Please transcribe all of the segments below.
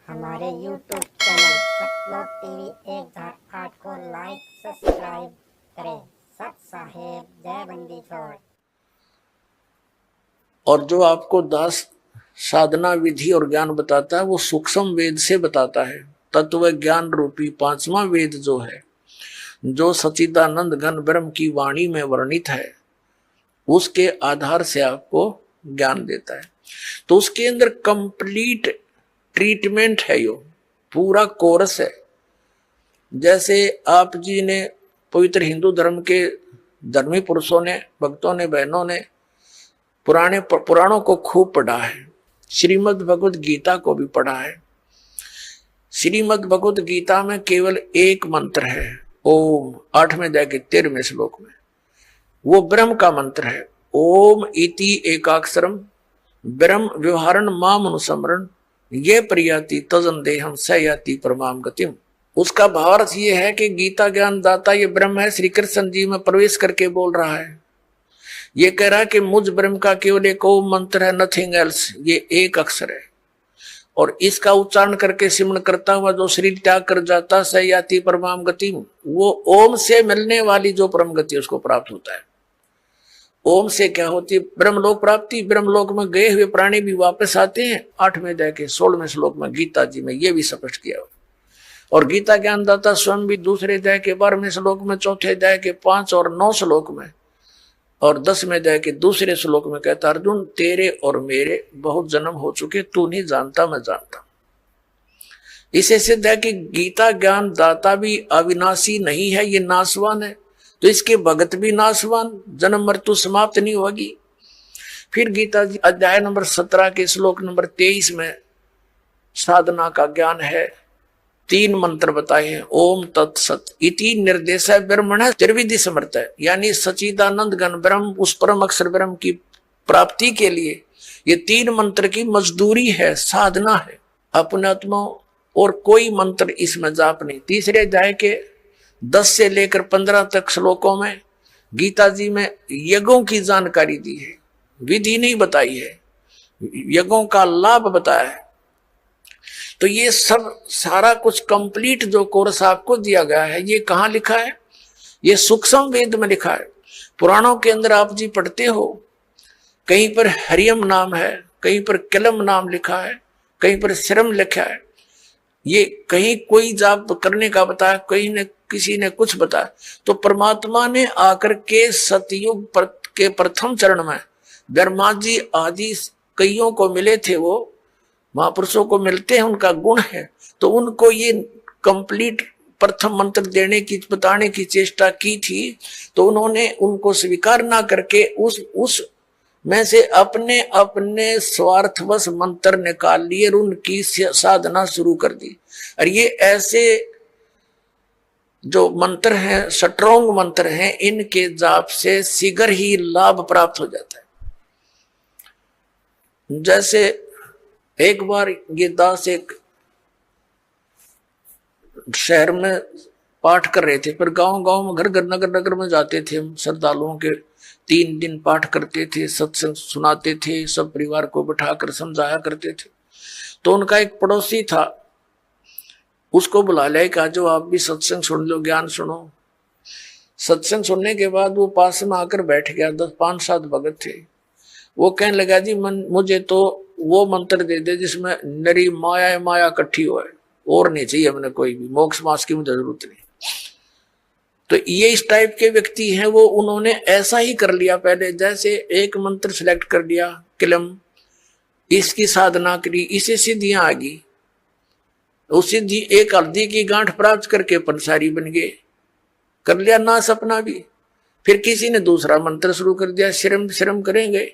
हमारे YouTube channel सतलोक TV 1008 को like subscribe करें। सत साहेब जय बंदी छोड़। और जो आपको दास साधना विधि और ज्ञान बताता है वो सूक्ष्म वेद से बताता है। तत्व ज्ञान रूपी पांचवा वेद जो है, जो सच्चिदानंद घन ब्रह्म की वाणी में वर्णित है, उसके आधार से आपको ज्ञान देता है। तो उसके अंदर कंप्लीट ट्रीटमेंट है, यो पूरा कोर्स है। जैसे आप जी ने पवित्र हिंदू धर्म के धर्मी पुरुषों ने, भक्तों ने, बहनों ने पुराणों को खूब पढ़ा है, श्रीमद् भगवत गीता को भी पढ़ा है। श्रीमद् भगवत गीता में केवल एक मंत्र है, ओम, 8वें अध्याय के 13वें श्लोक में, वो ब्रह्म का मंत्र है। ओम इति एकाक्षरम ब्रह्म व्यवहारण माम अनुसमरण ये प्रियाति तजन देहम सयाति परमाम गतिम। उसका भावार्थ ये है कि गीता ज्ञान दाता ये ब्रह्म है, श्री कृष्ण जी में प्रवेश करके बोल रहा है। ये कह रहा है कि मुझ ब्रह्म का केवल एक ओम मंत्र है, नथिंग एल्स, ये एक अक्षर है। और इसका उच्चारण करके सिमरण करता हुआ जो शरीर त्याग कर जाता सयाति परमाम गतिम, वो ओम से मिलने वाली जो परम गति उसको प्राप्त होता है। ओम से क्या होती है? ब्रह्मलोक प्राप्ति। ब्रह्मलोक में गए हुए प्राणी भी वापस आते हैं। 8वें अध्याय के 16वें श्लोक में गीता जी में ये भी स्पष्ट किया। और गीता ज्ञानदाता स्वयं भी दूसरे अध्याय के 12वें श्लोक में, चौथे अध्याय के 5 और 9 श्लोक में और 10वें अध्याय के दूसरे श्लोक में कहता, अर्जुन तेरे और मेरे बहुत जन्म हो चुके, तू नहीं जानता मैं जानता। इसे सिद्ध है कि गीता ज्ञान दाता भी अविनाशी नहीं है, ये नाशवान है। तो इसके भगत भी नाशवान, जन्म मृत्यु समाप्त नहीं होगी। फिर गीता जी अध्याय नंबर 17 के श्लोक नंबर 23 में साधना का ज्ञान है। 3 मंत्र बताए हैं, ओम तत्सत इति निर्देश ब्रह्मण त्रिविधि समर्थ है, यानी सच्चिदानंद घन ब्रह्म, उस परम अक्षर ब्रह्म की प्राप्ति के लिए ये 3 मंत्र की मजदूरी है, साधना है। अपने आत्मा और कोई मंत्र इसमें जाप नहीं। तीसरे अध्याय के 10 से लेकर 15 तक श्लोकों में गीता जी में यज्ञों की जानकारी दी है, विधि नहीं बताई है, यज्ञों का लाभ बताया है। तो ये सब सारा कुछ कंप्लीट जो कोर्स आपको दिया गया है, ये कहाँ लिखा है? ये सूक्ष्म वेद में लिखा है। पुराणों के अंदर आप जी पढ़ते हो, कहीं पर हरियम नाम है, कहीं पर कलम नाम लिखा है, कहीं पर श्रम लिखा है। ये कहीं कोई जाप करने का बताया, कहीं ने किसी ने कुछ बताया। तो परमात्मा ने आकर के सतयुग के प्रथम चरण में ब्रह्मा जी आदि कईयों को मिले थे, वो महापुरुषों को मिलते हैं, उनका गुण है। तो उनको ये कंप्लीट प्रथम मंत्र देने की, बताने की चेष्टा की थी। तो उन्होंने उनको स्वीकार ना करके उस में से अपने अपने स्वार्थवश मंत्र निकाल लिए और उनकी साधना शुरू कर दी। और ये ऐसे जो मंत्र हैं, स्ट्रॉन्ग मंत्र हैं, इनके जाप से शीघ्र ही लाभ प्राप्त हो जाता है। जैसे एक बार ये दास एक शहर में पाठ कर रहे थे, पर गांव गांव में, घर घर, नगर नगर में जाते थे हम, श्रद्धालुओं के 3 दिन पाठ करते थे, सत्संग सुनाते थे, सब परिवार को बिठाकर समझाया करते थे। तो उनका एक पड़ोसी था, उसको बुला लिया कि जो आप भी सत्संग सुन लो, ज्ञान सुनो। सत्संग सुनने के बाद वो पास में आकर बैठ गया। 5-7 भगत थे। वो कहने लगा, जी मुझे तो वो मंत्र दे दे जिसमें नरी माया माया इकट्ठी हो, और नहीं चाहिए हमने कोई भी, मोक्ष मास की मुझे जरूरत नहीं। तो ये इस टाइप के व्यक्ति हैं। वो उन्होंने ऐसा ही कर लिया। पहले जैसे एक मंत्र सिलेक्ट कर लिया, किलम, इसकी साधना करी, इसे सिद्धियां आ गई। उस सिद्धि एक हल्दी की गांठ प्राप्त करके पंसारी बन गए, कर लिया ना सपना भी। फिर किसी ने दूसरा मंत्र शुरू कर दिया, श्रम श्रम करेंगे,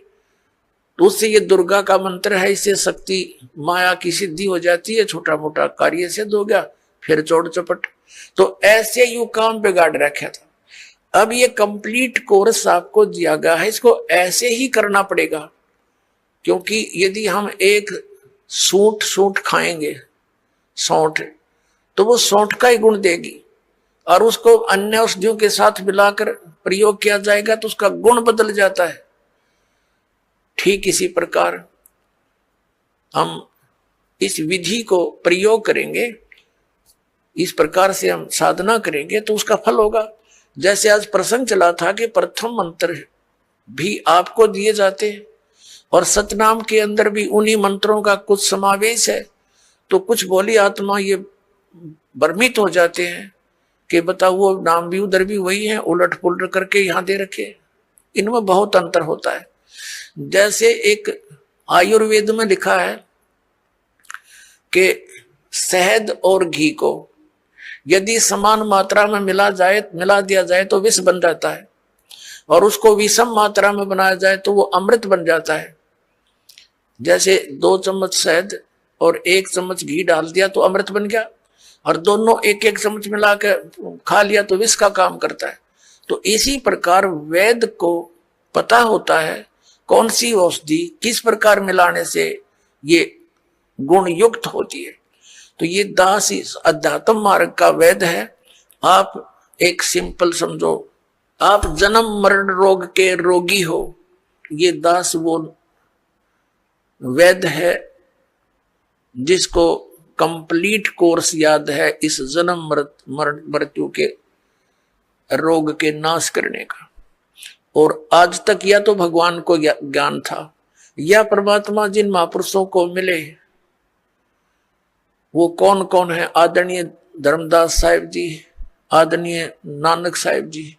तो उससे ये दुर्गा का मंत्र है, इससे शक्ति माया की सिद्धि हो जाती है, छोटा मोटा कार्य सिद्ध हो गया, फिर चौड़ चपट। तो ऐसे यू काम बिगाड़ रखा था। अब ये कंप्लीट कोर्स आपको दिया गया है, इसको ऐसे ही करना पड़ेगा। क्योंकि यदि हम एक सूंठ खाएंगे, सौंठ, तो वो सौंठ का ही गुण देगी, और उसको अन्य औषधियों के साथ मिलाकर प्रयोग किया जाएगा तो उसका गुण बदल जाता है। ठीक इसी प्रकार हम इस विधि को प्रयोग करेंगे, इस प्रकार से हम साधना करेंगे तो उसका फल होगा। जैसे आज प्रसंग चला था कि प्रथम मंत्र भी आपको दिए जाते हैं और सतनाम के अंदर भी उन्हीं मंत्रों का कुछ समावेश है, तो कुछ भोली आत्मा ये भ्रमित हो जाते हैं कि बताओ वो नाम भी उधर भी वही है, उलट पुलट करके यहाँ दे रखे। इनमें बहुत अंतर होता है। जैसे एक आयुर्वेद में लिखा है कि शहद और घी को यदि समान मात्रा में मिला दिया जाए तो विष बन जाता है, और उसको विषम मात्रा में बनाया जाए तो वो अमृत बन जाता है। जैसे 2 चम्मच शहद और 1 चम्मच घी डाल दिया तो अमृत बन गया, और दोनों 1-1 चम्मच मिला के खा लिया तो विष का काम करता है। तो इसी प्रकार वेद को पता होता है कौन सी औषधि किस प्रकार मिलाने से ये गुण युक्त होती है। तो ये दास इस अध्यात्म मार्ग का वेद है। आप एक सिंपल समझो, आप जन्म मरण रोग के रोगी हो, ये दास वो वेद है जिसको कंप्लीट कोर्स याद है इस जन्म मरण मृत्यु के रोग के नाश करने का। और आज तक या तो भगवान को ज्ञान था या परमात्मा जिन महापुरुषों को मिले वो कौन कौन है, आदरणीय धर्मदास साहिब जी, आदरणीय नानक साहिब जी,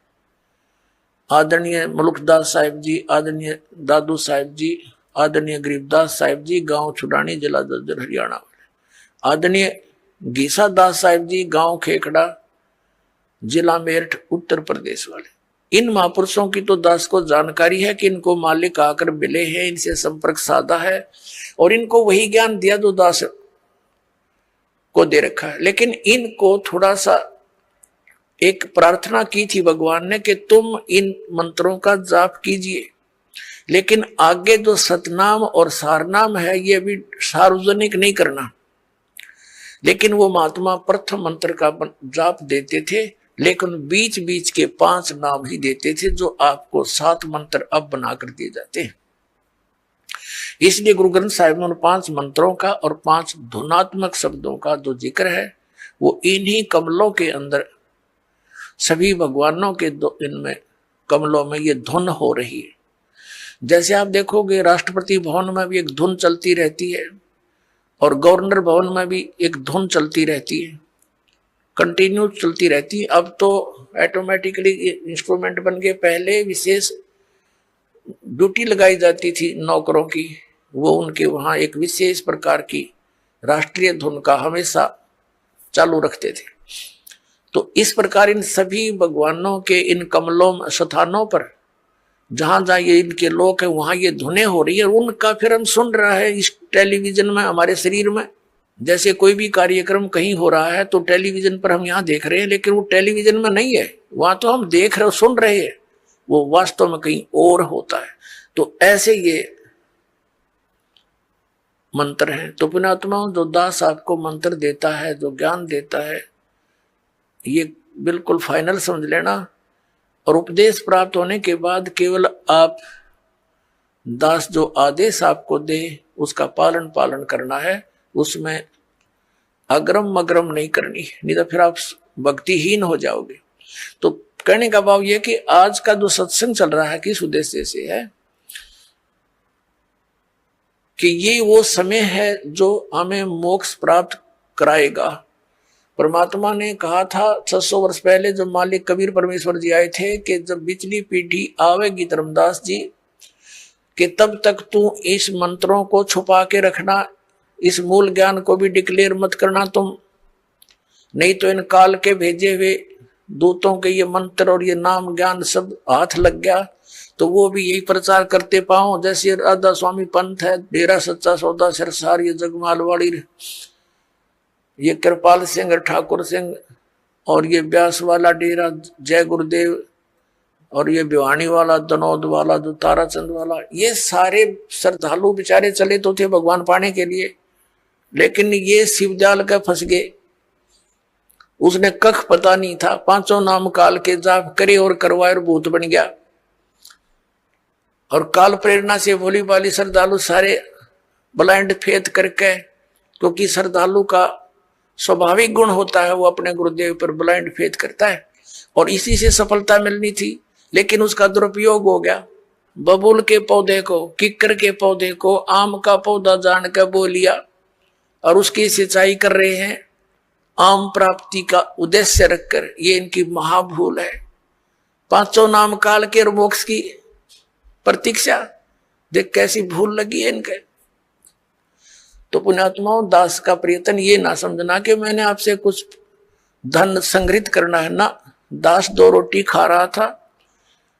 आदरणीय मुल्कदास साहिब जी, आदरणीय दादू साहिब जी, आदरणीय गरीबदास साहिब जी, गांव छुडानी, जिला दद्दर, हरियाणा वाले, आदरणीय गीसा दास साहिब जी, गांव खेखड़ा, जिला मेरठ, उत्तर प्रदेश वाले। इन महापुरुषों की तो दास को जानकारी है कि इनको मालिक आकर मिले हैं, इनसे संपर्क साधा है और इनको वही ज्ञान दिया जो दास को दे रखा है। लेकिन इनको थोड़ा सा एक प्रार्थना की थी भगवान ने कि तुम इन मंत्रों का जाप कीजिए, लेकिन आगे जो सतनाम और सारनाम है ये भी सार्वजनिक नहीं करना। लेकिन वो महात्मा प्रथम मंत्र का जाप देते थे, लेकिन बीच बीच के 5 नाम ही देते थे जो आपको 7 मंत्र अब बनाकर दिए जाते हैं। इसलिए गुरु ग्रंथ साहिब में 5 मंत्रों का और 5 धुनात्मक शब्दों का जो जिक्र है वो इन्हीं कमलों के अंदर सभी भगवानों के इनमें कमलों में ये धुन हो रही है। जैसे आप देखोगे राष्ट्रपति भवन में भी एक धुन चलती रहती है और गवर्नर भवन में भी एक धुन चलती रहती है, कंटिन्यू चलती रहती है। अब तो ऑटोमेटिकली इंस्ट्रूमेंट बन के, पहले विशेष ड्यूटी लगाई जाती थी नौकरों की, वो उनके वहां एक विशेष प्रकार की राष्ट्रीय धुन का हमेशा चालू रखते थे। तो इस प्रकार इन सभी भगवानों के इन कमलों स्थानों पर जहां जहां ये इनके लोक है वहां ये धुनें हो रही है, उनका फिर हम सुन रहा है इस टेलीविजन में, हमारे शरीर में। जैसे कोई भी कार्यक्रम कहीं हो रहा है तो टेलीविजन पर हम यहाँ देख रहे हैं, लेकिन वो टेलीविजन में नहीं है, वहां तो हम देख रहे सुन रहे हैं, वो वास्तव में कहीं और होता है। तो ऐसे ये मंत्र हैं। तो पुण्यात्मा जो दास आपको मंत्र देता है, जो ज्ञान देता है, ये बिल्कुल फाइनल समझ लेना। और उपदेश प्राप्त होने के बाद केवल आप दास जो आदेश आपको दे उसका पालन करना है, उसमें अग्रम मग्रम नहीं करनी, नहीं तो फिर आप भक्तिहीन हो जाओगे। तो कहने का भाव यह कि आज का जो सत्संग चल रहा है किस उद्देश्य से है कि ये वो समय है जो हमें मोक्ष प्राप्त कराएगा। परमात्मा ने कहा था 600 वर्ष पहले जब मालिक कबीर परमेश्वर जी आए थे कि जब बिचली पीढ़ी आवेगी धर्मदास जी कि तब तक तू इस मंत्रों को छुपा के रखना, इस मूल ज्ञान को भी डिक्लेयर मत करना तुम, नहीं तो इन काल के भेजे हुए दूतों के ये मंत्र और ये नाम ज्ञान सब हाथ लग गया तो वो भी यही प्रचार करते पाओ। जैसे राधा स्वामी पंथ है, डेरा सच्चा सौदा सिरसार, ये जगमालवाड़ी, ये कृपाल सिंह ठाकुर सिंह, और ये ब्यास वाला डेरा जय गुरुदेव, और ये भिवानी वाला, दनौद वाला, जो ताराचंद वाला, ये सारे श्रद्धालु बेचारे चले तो थे भगवान पाने के लिए, लेकिन ये शिवजाल का फंस गए। उसने कख पता नहीं था, 5 नाम काल के जाप करे और करवाए और भूत बन गया। और काल प्रेरणा से भोली भाली श्रद्धालु सारे ब्लाइंड फेथ करके क्योंकि श्रद्धालु का स्वाभाविक गुण होता है, वो अपने गुरुदेव पर ब्लाइंड फेथ करता है और इसी से सफलता मिलनी थी, लेकिन उसका दुरुपयोग हो गया। बबूल के पौधे को, किक्कर के पौधे को आम का पौधा जान कर बो लिया और उसकी सिंचाई कर रहे हैं आम प्राप्ति का उद्देश्य रखकर। ये इनकी महाभूल है। पांचों नाम काल के और मोक्ष की प्रतीक्षा, देख कैसी भूल लगी है इनके। तो पुण्यात्माओं, दास का प्रयत्न ये ना समझना कि मैंने आपसे कुछ धन संग्रहित करना है ना। दास 2 रोटी खा रहा था,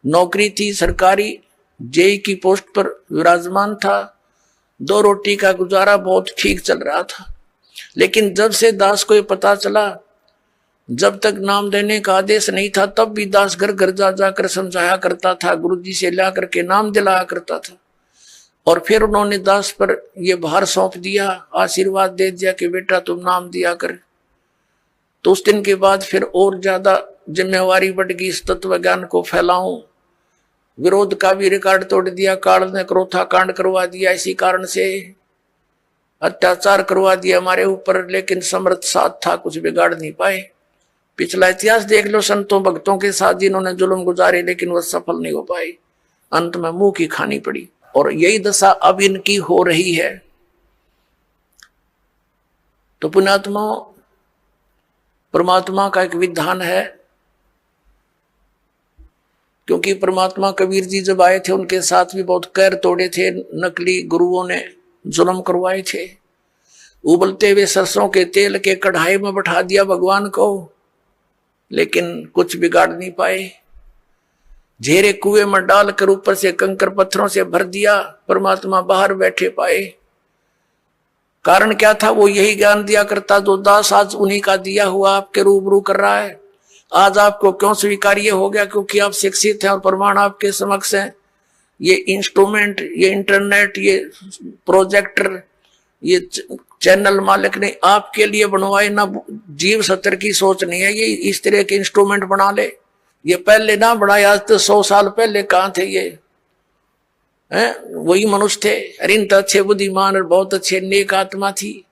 नौकरी थी सरकारी, जेई की पोस्ट पर विराजमान था, 2 रोटी का गुजारा बहुत ठीक चल रहा था। लेकिन जब से दास को ये पता चला, जब तक नाम देने का आदेश नहीं था तब भी दास घर घर जा जाकर समझाया करता था, गुरुजी से ला करके नाम दिलाया करता था। और फिर उन्होंने दास पर यह भार सौंप दिया, आशीर्वाद दे दिया कि बेटा तुम नाम दिया कर। तो उस दिन के बाद फिर और ज्यादा जिम्मेवारी बढ़ गई, इस तत्व ज्ञान को फैलाऊं। विरोध का भी रिकॉर्ड तोड़ दिया, काल ने क्रोथा कांड करवा दिया, इसी कारण से अत्याचार करवा दिया हमारे ऊपर, लेकिन समर्थ साथ था, कुछ बिगाड़ नहीं पाए। पिछला इतिहास देख लो, संतों भक्तों के साथ जिन्होंने जुल्म गुजारे लेकिन वह सफल नहीं हो पाए, अंत में मुंह की खानी पड़ी। और यही दशा अब इनकी हो रही है। तो पुण्यात्मा, परमात्मा का एक विधान है, क्योंकि परमात्मा कबीर जी जब आए थे उनके साथ भी बहुत कैर तोड़े थे, नकली गुरुओं ने जुल्म करवाए थे। उबलते हुए सरसों के तेल के कढ़ाई में बैठा दिया भगवान को, लेकिन कुछ बिगाड़ नहीं पाए। झेरे कुएं में डालकर ऊपर से कंकर पत्थरों से भर दिया, परमात्मा बाहर बैठे पाए। कारण क्या था? वो यही ज्ञान दिया करता जो दास आज उन्हीं का दिया हुआ आपके रूबरू कर रहा है। आज आपको क्यों स्वीकार्य हो गया? क्योंकि आप शिक्षित हैं और प्रमाण आपके समक्ष हैं। ये इंस्ट्रूमेंट, ये इंटरनेट, ये प्रोजेक्टर, ये चैनल मालिक ने आपके लिए बनवाए ना। जीव सत्तर की सोच नहीं है ये इस तरह के इंस्ट्रूमेंट बना ले। ये पहले ना बनाया, आज तो 100 साल पहले कहाँ थे ये हैं? वही मनुष्य थे। अरिंद अच्छे बुद्धिमान और बहुत अच्छे नेक आत्मा थी।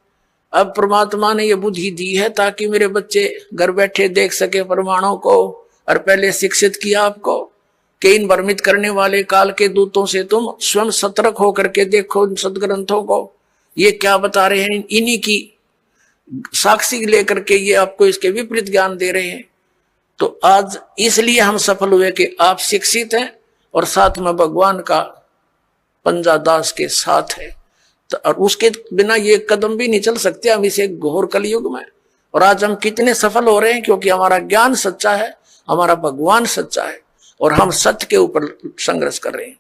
अब परमात्मा ने ये बुद्धि दी है ताकि मेरे बच्चे घर बैठे देख सके प्रमाणों को, और पहले शिक्षित किया आपको कि इन भ्रमित करने वाले काल के दूतों से तुम स्वयं सतर्क होकर के देखो इन सदग्रंथों को, ये क्या बता रहे हैं। इन्हीं की साक्षी लेकर के ये आपको इसके विपरीत ज्ञान दे रहे हैं। तो आज इसलिए हम सफल हुए कि आप शिक्षित हैं और साथ में भगवान का पंजा दास के साथ है। तो और उसके बिना ये कदम भी नहीं चल सकते हम इसे घोर कलयुग में। और आज हम कितने सफल हो रहे हैं? क्योंकि हमारा ज्ञान सच्चा है, हमारा भगवान सच्चा है और हम सत्य के ऊपर संघर्ष कर रहे हैं।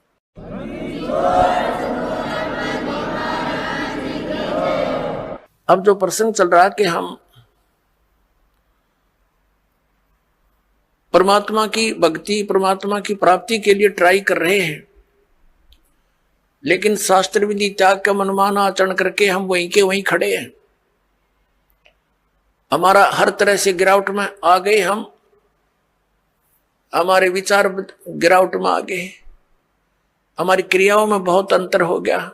अब जो प्रसंग चल रहा है कि हम परमात्मा की भक्ति, परमात्मा की प्राप्ति के लिए ट्राई कर रहे हैं, लेकिन शास्त्र विधि त्याग का मनमाना आचरण करके हम वहीं के वहीं खड़े हैं। हमारा हर तरह से गिरावट में आ गए, हम हमारे विचार गिरावट में आ गए, हमारी क्रियाओं में बहुत अंतर हो गया।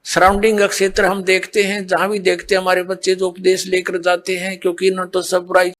सराउंडिंग का क्षेत्र हम देखते हैं, जहां भी देखते हैं हमारे बच्चे जो उपदेश लेकर जाते हैं, क्योंकि इन्होंने तो सब बुराई